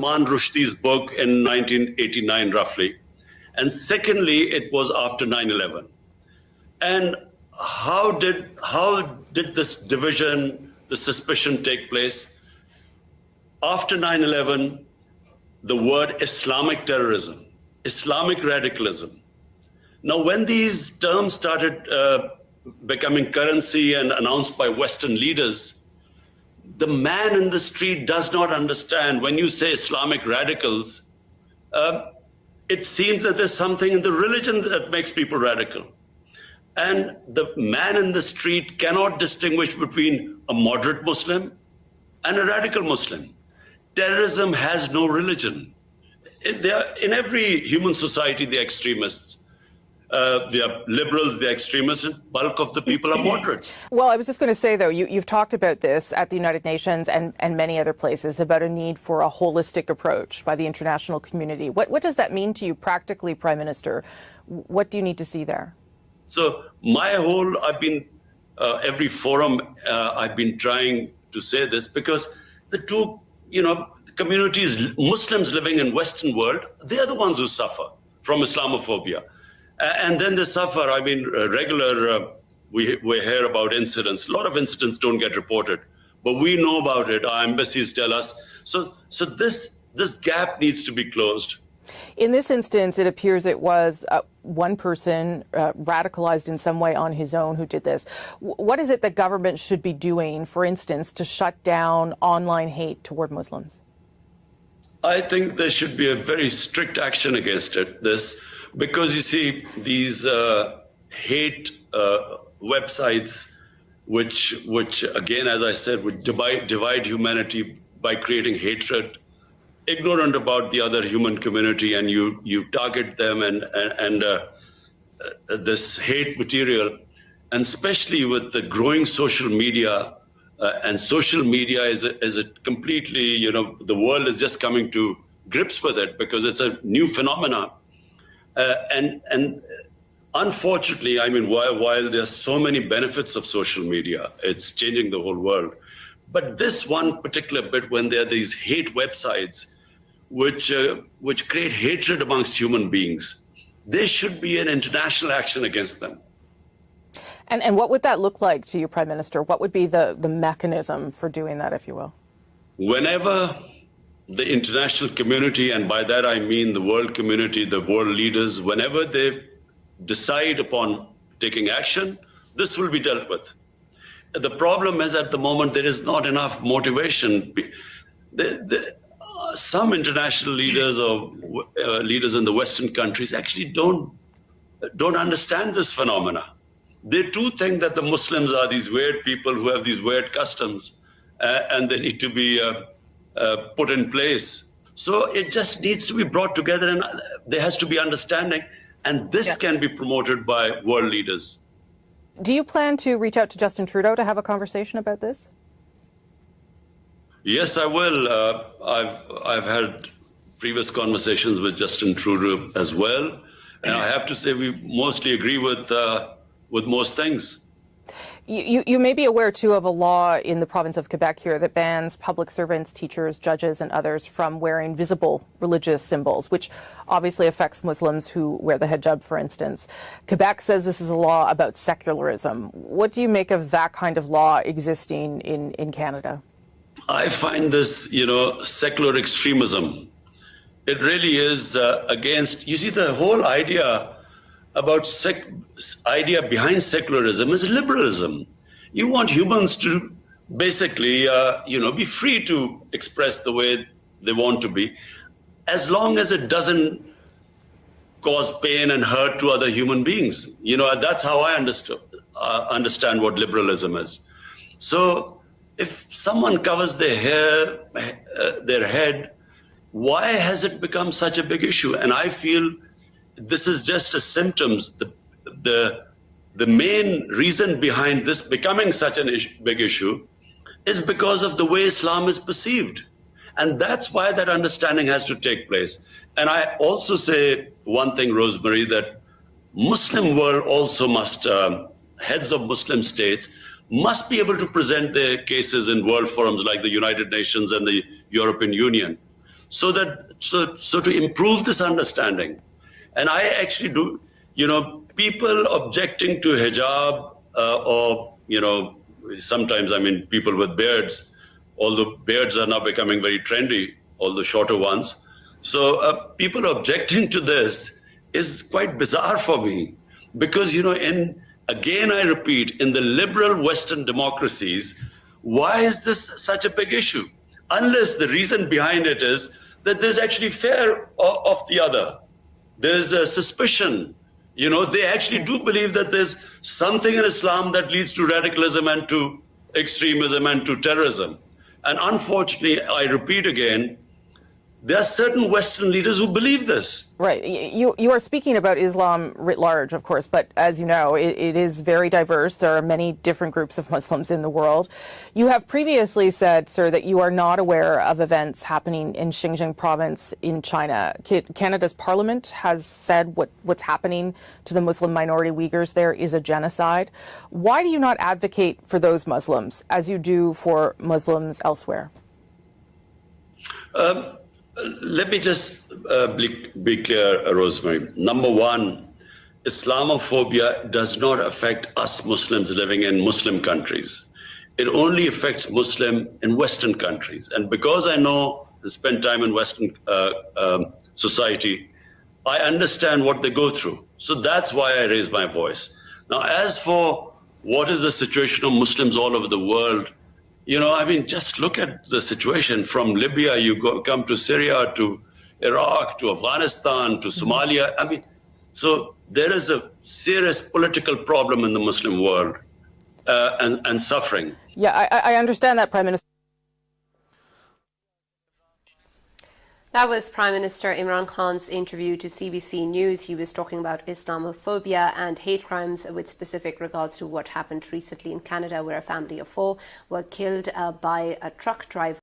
Salman Rushdie's book in 1989, roughly. And secondly, it was after 9/11. And how did this division, the suspicion take place? After 9/11, the word Islamic terrorism, Islamic radicalism. Now, when these terms started becoming currency and announced by Western leaders, the man in the street does not understand. When you say Islamic radicals, it seems that there's something in the religion that makes people radical. And the man in the street cannot distinguish between a moderate Muslim and a radical Muslim. Terrorism has no religion. In every human society, they're extremists. They are liberals, they're extremists, and bulk of the people are moderates. Well, I was just going to say, though, you've talked about this at the United Nations and many other places about a need for a holistic approach by the international community. What does that mean to you practically, Prime Minister? What do you need to see there? So I've been, every forum, I've been trying to say this because the two, communities, Muslims living in Western world, they are the ones who suffer from Islamophobia. And then they suffer. I mean, we hear about incidents. A lot of incidents don't get reported, but we know about it. Our embassies tell us. So this gap needs to be closed. In this instance, it appears it was one person radicalized in some way on his own who did this. What is it that government should be doing, for instance, to shut down online hate toward Muslims? I think there should be a very strict action against this. Because you see, these hate websites, which again, as I said, would divide humanity by creating hatred, ignorant about the other human community, and you target them and this hate material, and especially with the growing social media, and social media is a completely, the world is just coming to grips with it because it's a new phenomenon. And unfortunately, I mean, while there's so many benefits of social media, it's changing the whole world. But this one particular bit, when there are these hate websites, which create hatred amongst human beings, there should be an international action against them. And what would that look like to you, Prime Minister? What would be the mechanism for doing that, if you will? Whenever the international community, and by that I mean the world community, the world leaders, whenever they decide upon taking action, this will be dealt with. The problem is at the moment there is not enough motivation. Some international leaders or leaders in the Western countries actually don't understand this phenomena. They too think that the Muslims are these weird people who have these weird customs and they need to be put in place. So it just needs to be brought together, and there has to be understanding, and this can be promoted by world leaders. Do you plan to reach out to Justin Trudeau to have a conversation about this? Yes, I will. I've had previous conversations with Justin Trudeau as well, and I have to say we mostly agree with most things. You may be aware, too, of a law in the province of Quebec here that bans public servants, teachers, judges, and others from wearing visible religious symbols, which obviously affects Muslims who wear the hijab, for instance. Quebec says this is a law about secularism. What do you make of that kind of law existing in Canada? I find this, secular extremism. It really is against, you see, the whole idea behind secularism is liberalism. You want humans to basically, be free to express the way they want to be, as long as it doesn't cause pain and hurt to other human beings. That's how I understand what liberalism is. So if someone covers their hair, their head, why has it become such a big issue? And I feel this is just a symptom. The main reason behind this becoming such a big issue is because of the way Islam is perceived. And that's why that understanding has to take place. And I also say one thing, Rosemary, that Muslim world also must, heads of Muslim states must be able to present their cases in world forums like the United Nations and the European Union. so to improve this understanding. And I actually do, people objecting to hijab or, sometimes, people with beards, although beards are now becoming very trendy, although shorter ones. So people objecting to this is quite bizarre for me because, again, I repeat, in the liberal Western democracies, why is this such a big issue? Unless the reason behind it is that there's actually fear of the other. There's a suspicion. They actually do believe that there's something in Islam that leads to radicalism and to extremism and to terrorism. And unfortunately, I repeat again, there are certain Western leaders who believe this. Right. You are speaking about Islam writ large, of course, but as you know, it is very diverse. There are many different groups of Muslims in the world. You have previously said, sir, that you are not aware of events happening in Xinjiang province in China. Canada's parliament has said what's happening to the Muslim minority Uyghurs there is a genocide. Why do you not advocate for those Muslims as you do for Muslims elsewhere? Let me just be clear, Rosemary. Number one, Islamophobia does not affect us Muslims living in Muslim countries. It only affects Muslims in Western countries. And because I know and spend time in Western society, I understand what they go through. So that's why I raise my voice. Now, as for what is the situation of Muslims all over the world, just look at the situation from Libya, come to Syria, to Iraq, to Afghanistan, to Somalia. So there is a serious political problem in the Muslim world and suffering. Yeah, I understand that, Prime Minister. That was Prime Minister Imran Khan's interview to CBC News. He was talking about Islamophobia and hate crimes with specific regards to what happened recently in Canada, where a family of 4 were killed by a truck driver.